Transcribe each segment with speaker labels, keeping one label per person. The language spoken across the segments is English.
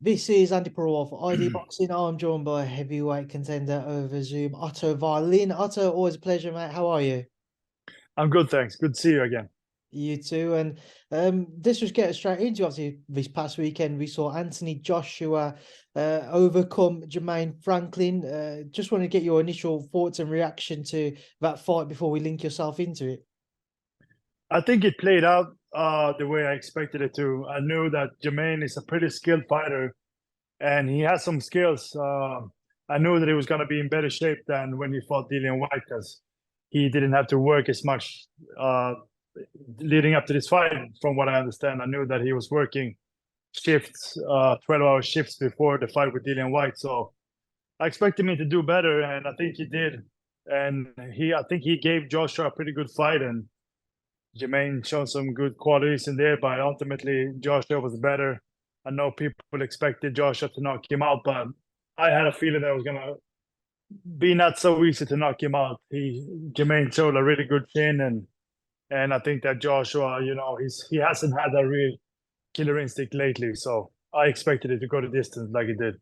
Speaker 1: This is Andy Purewal for ID Boxing. I'm joined by a heavyweight contender over Zoom, Otto Wallin. Otto, always a pleasure, mate. How are you?
Speaker 2: I'm good, thanks. Good to see you again.
Speaker 1: You too. And this was getting straight into obviously this past weekend. We saw Anthony Joshua overcome Jermaine Franklin. Just want to get your initial thoughts and reaction to that fight before we link yourself into it.
Speaker 2: I think it played out the way I expected it to. I knew that Jermaine is a pretty skilled fighter, and he has some skills. I knew that he was going to be in better shape than when he fought Dillian Whyte because he didn't have to work as much leading up to this fight. From what I understand, I knew that he was working shifts, 12-hour shifts before the fight with Dillian Whyte. So I expected him to do better, and I think he did. And I think he gave Joshua a pretty good fight, and Jermaine showed some good qualities in there, but ultimately Joshua was better. I know people expected Joshua to knock him out, but I had a feeling that it was gonna be not so easy to knock him out. Jermaine showed a really good chin, and I think that Joshua, he hasn't had a real killer instinct lately, so I expected it to go the distance like it did.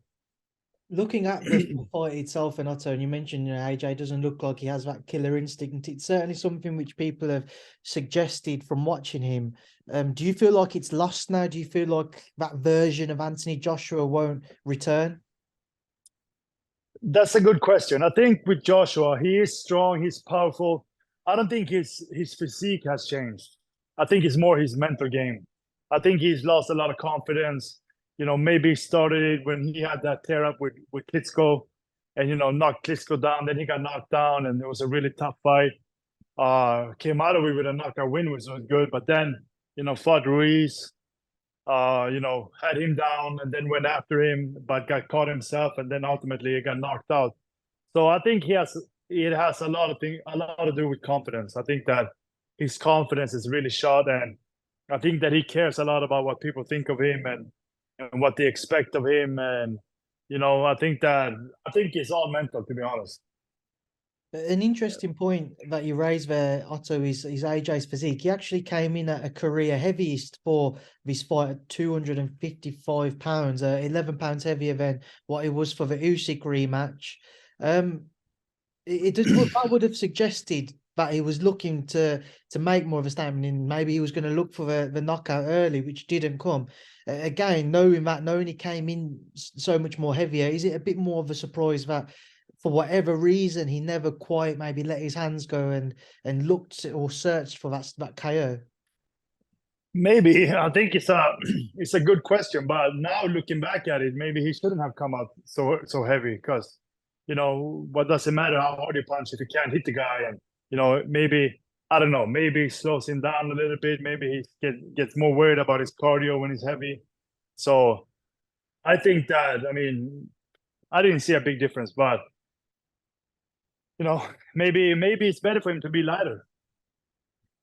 Speaker 1: Looking at the fight itself, and Otto, and you mentioned, AJ doesn't look like he has that killer instinct. It's certainly something which people have suggested from watching him. Do you feel like it's lost now? Do you feel like that version of Anthony Joshua won't return?
Speaker 2: That's a good question. I think with Joshua, he is strong, he's powerful. I don't think his physique has changed. I think it's more his mental game. I think he's lost a lot of confidence. Maybe he started it when he had that tear up with Klitschko and, knocked Klitschko down. Then he got knocked down and it was a really tough fight. Came out of it with a knockout win, which was good. But then, fought Ruiz, had him down and then went after him, but got caught himself, and then ultimately he got knocked out. So I think it has a lot to do with confidence. I think that his confidence is really shot, and I think that he cares a lot about what people think of him and what they expect of him. And I think it's all mental, to be honest.
Speaker 1: An interesting point that you raised there, Otto, is AJ's physique. He actually came in at a career heaviest for this fight at 255 pounds, 11 pounds heavier than what it was for the Usyk rematch. That would have suggested that he was looking to make more of a statement, and maybe he was going to look for the knockout early, which didn't come. Again, knowing he came in so much more heavier, is it a bit more of a surprise that for whatever reason he never quite maybe let his hands go and looked or searched for that KO?
Speaker 2: Maybe I think it's a good question, but now looking back at it, maybe he shouldn't have come out so heavy because what does it matter how hard you punch if you can't hit the guy? And maybe I don't know, maybe he slows him down a little bit. Maybe he gets more worried about his cardio when he's heavy. So I think that I didn't see a big difference, but maybe it's better for him to be lighter.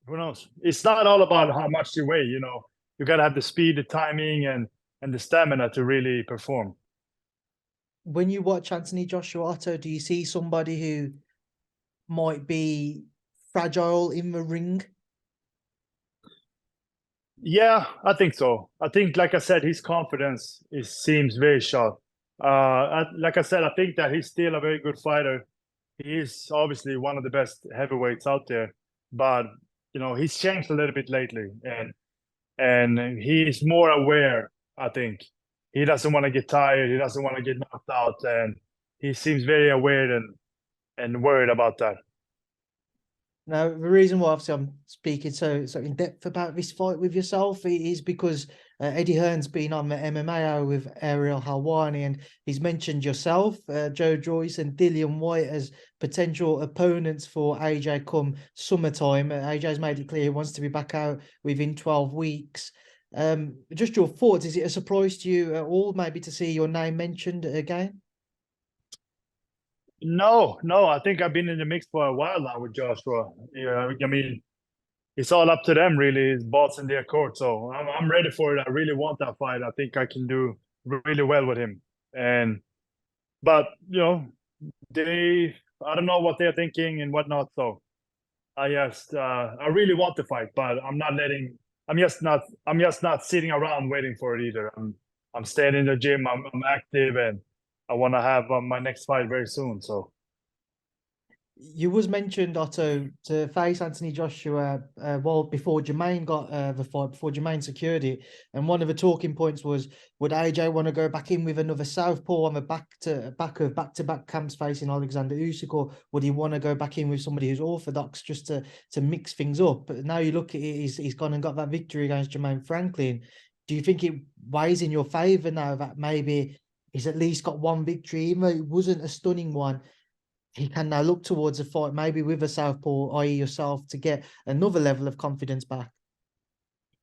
Speaker 2: Who knows? It's not all about how much you weigh. You got to have the speed, the timing, and the stamina to really perform.
Speaker 1: When you watch Anthony Joshua, Otto, do you see somebody who might be fragile in the ring?
Speaker 2: Yeah, I think so. I think, like I said, his confidence seems very shot. Like I said, I think that he's still a very good fighter. He is obviously one of the best heavyweights out there, but he's changed a little bit lately, and he's more aware. I think he doesn't want to get tired. He doesn't want to get knocked out, and he seems very aware and worried about that.
Speaker 1: Now, the reason why obviously I'm speaking so in depth about this fight with yourself is because Eddie Hearn's been on the MMA hour with Ariel Helwani, and he's mentioned yourself, Joe Joyce, and Dillian Whyte as potential opponents for AJ come summertime. AJ's made it clear he wants to be back out within 12 weeks. Just your thoughts. Is it a surprise to you at all, maybe to see your name mentioned again?
Speaker 2: No, I think I've been in the mix for a while now with Joshua. Yeah, it's all up to them, really. It's balls in their court, so I'm ready for it. I really want that fight. I think I can do really well with him. But I don't know what they're thinking and whatnot. So I really want the fight, but I'm just not sitting around waiting for it either. I'm staying in the gym. I'm active, and I want to have my next fight very soon. So
Speaker 1: You was mentioned, Otto, to face Anthony Joshua well before Jermaine got the fight, before Jermaine secured it. And one of the talking points was, would AJ want to go back in with another southpaw on the back-to-back camps facing Alexander Usyk, or would he want to go back in with somebody who's orthodox just to mix things up? But now you look at it, he's gone and got that victory against Jermaine Franklin. Do you think it weighs in your favour now that maybe he's at least got one victory, even though it wasn't a stunning one? He can now look towards a fight, maybe with a southpaw, i.e. yourself, to get another level of confidence back.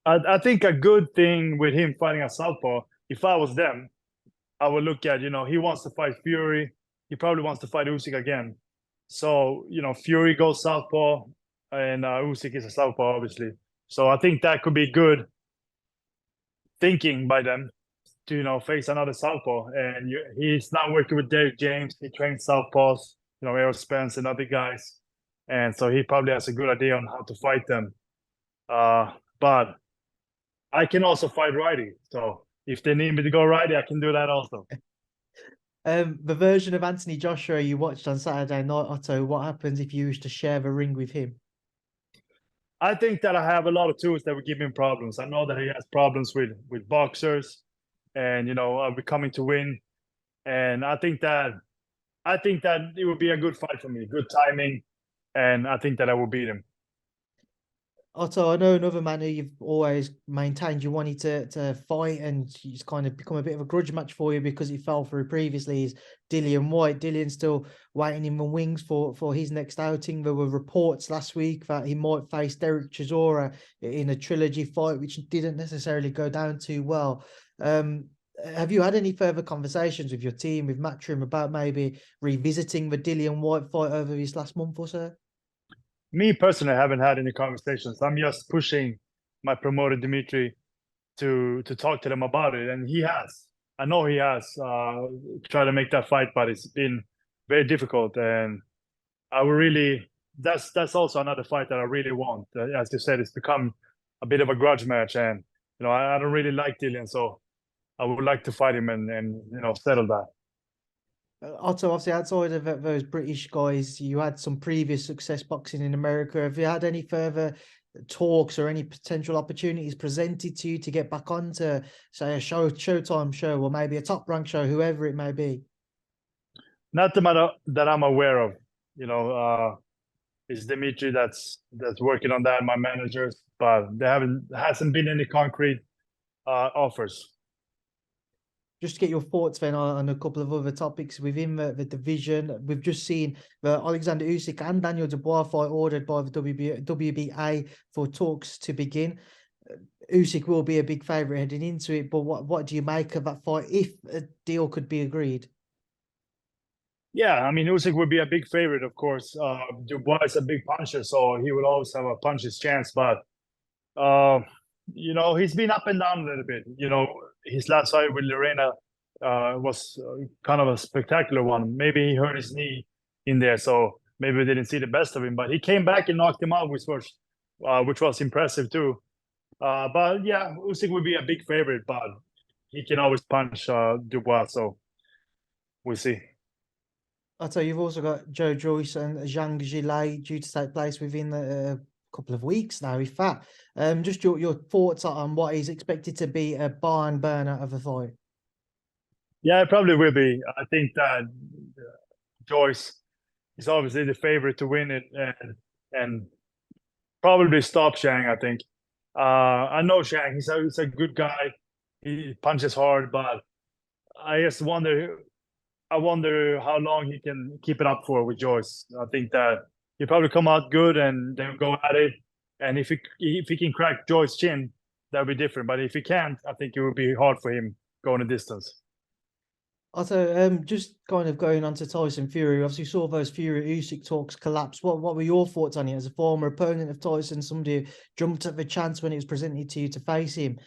Speaker 2: I think a good thing with him fighting a southpaw, if I was them, I would look at, he wants to fight Fury. He probably wants to fight Usyk again. So, Fury goes southpaw, and Usyk is a southpaw, obviously. So I think that could be good thinking by them to, face another southpaw. And he's now working with Derek James. He trains southpaws, Errol Spence and other guys. And so he probably has a good idea on how to fight them. But I can also fight righty. So if they need me to go righty, I can do that also.
Speaker 1: The version of Anthony Joshua you watched on Saturday night, Otto, what happens if you was to share the ring with him?
Speaker 2: I think that I have a lot of tools that would give him problems. I know that he has problems with boxers, and I'll be coming to win. And I think that it would be a good fight for me, good timing, and I think that I will beat him.
Speaker 1: Otto, I know another man who you've always maintained you wanted to fight, and it's kind of become a bit of a grudge match for you because he fell through previously, is Dillian Whyte. Dillian's still waiting in the wings for his next outing. There were reports last week that he might face Derek Chisora in a trilogy fight, which didn't necessarily go down too well. Have you had any further conversations with your team, with Matchroom, about maybe revisiting the Dillian Whyte fight over this last month or so?
Speaker 2: Me personally, I haven't had any conversations. I'm just pushing my promoter Dimitri to talk to them about it, and he has. I know he has tried to make that fight, but it's been very difficult. And I will really. That's also another fight that I really want. As you said, it's become a bit of a grudge match, and I don't really like Dillian, so I would like to fight him and settle that.
Speaker 1: Otto, obviously, outside of those British guys, you had some previous success boxing in America. Have you had any further talks or any potential opportunities presented to you to get back onto, say, a Showtime show, or maybe a Top Rank show, whoever it may be?
Speaker 2: Not that I'm aware of. It's Dimitri that's working on that, my managers, but there hasn't been any concrete offers.
Speaker 1: Just to get your thoughts then on a couple of other topics within the division. We've just seen the Alexander Usyk and Daniel Dubois fight ordered by the WBA for talks to begin. Usyk will be a big favourite heading into it, but what do you make of that fight if a deal could be agreed?
Speaker 2: Yeah, I mean, Usyk would be a big favorite, of course. Dubois is a big puncher, so he will always have a puncher's chance. But he's been up and down a little bit. His last fight with Lorena was kind of a spectacular one. Maybe he hurt his knee in there, so maybe we didn't see the best of him. But he came back and knocked him out, which was impressive too. But yeah, Usyk would be a big favorite, but he can always punch Dubois, so we'll see.
Speaker 1: I'll tell you, you've also got Joe Joyce and Zhang Zhilei due to take place within a couple of weeks now, if that. Just your thoughts on what is expected to be a barn burner of a fight.
Speaker 2: Yeah, it probably will be. I think that Joyce is obviously the favorite to win it, and probably stop Zhang. I think. I know Zhang. He's a good guy. He punches hard, but I just wonder. I wonder how long he can keep it up for with Joyce. I think that he'll probably come out good and they'll go at it. And if he can crack Joyce's chin, that'll be different. But if he can't, I think it will be hard for him going the distance.
Speaker 1: Also, just kind of going on to Tyson Fury, obviously saw those Fury-Usyk talks collapse. What were your thoughts on it as a former opponent of Tyson, somebody who jumped at the chance when it was presented to you to face him?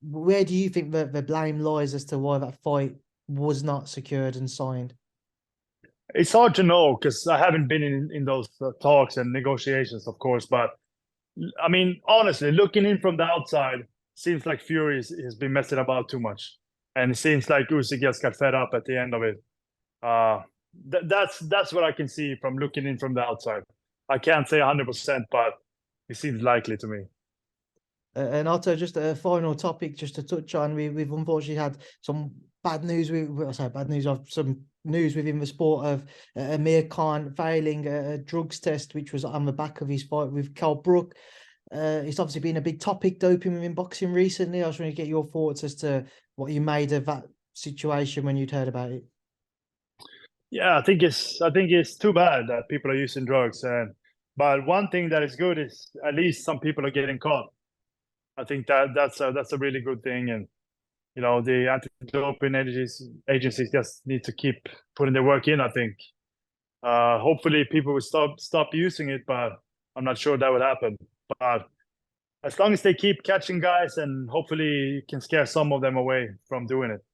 Speaker 1: Where do you think the blame lies as to why that fight was not secured and signed?
Speaker 2: It's hard to know because I haven't been in those talks and negotiations, of course. But I mean, honestly, looking in from the outside, seems like Fury has been messing about too much, and it seems like Usyk just got fed up at the end of it. That's what I can see from looking in from the outside. I can't say 100%, but it seems likely to me.
Speaker 1: And Otto, just a final topic just to touch on. We've unfortunately had some bad news. I say bad news of some news within the sport of Amir Khan failing a drugs test, which was on the back of his fight with Kell Brook. It's obviously been a big topic, doping within boxing recently. I was trying to get your thoughts as to what you made of that situation when you'd heard about it.
Speaker 2: Yeah, I think it's too bad that people are using drugs, but one thing that is good is at least some people are getting caught. I think that's a really good thing, and you know the anti-doping agencies just need to keep putting their work in. I think hopefully people will stop using it, but I'm not sure that would happen. But as long as they keep catching guys, and hopefully you can scare some of them away from doing it.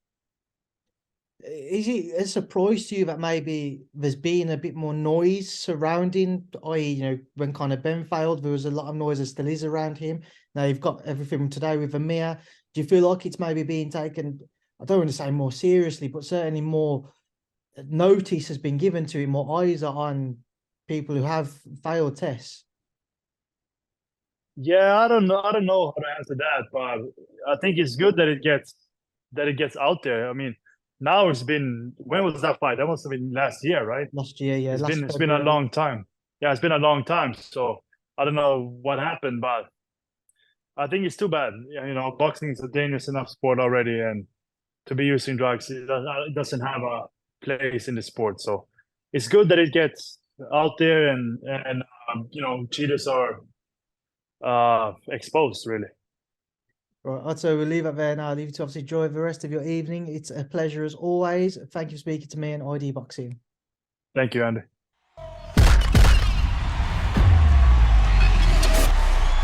Speaker 1: Is it a surprise to you that maybe there's been a bit more noise surrounding, i.e., you know, when Conor Ben failed, there was a lot of noise that still is around him. Now you've got everything today with Amir. Do you feel like it's maybe being taken, I don't want to say more seriously, but certainly more notice has been given to it, more eyes are on people who have failed tests?
Speaker 2: Yeah, I don't know how to answer that, but I think it's good that it gets out there. I mean, now it's been, when was that fight? That must have been last year, right?
Speaker 1: Last year, yeah.
Speaker 2: It's been a long time. Yeah, it's been a long time. So I don't know what happened, but I think it's too bad. You know, boxing is a dangerous enough sport already, and to be using drugs, it doesn't have a place in the sport. So it's good that it gets out there, and you know, cheaters are exposed, really.
Speaker 1: Right, so we'll leave it there now. I'll leave you to obviously enjoy the rest of your evening. It's a pleasure as always. Thank you for speaking to me and ID Boxing.
Speaker 2: Thank you, Andy.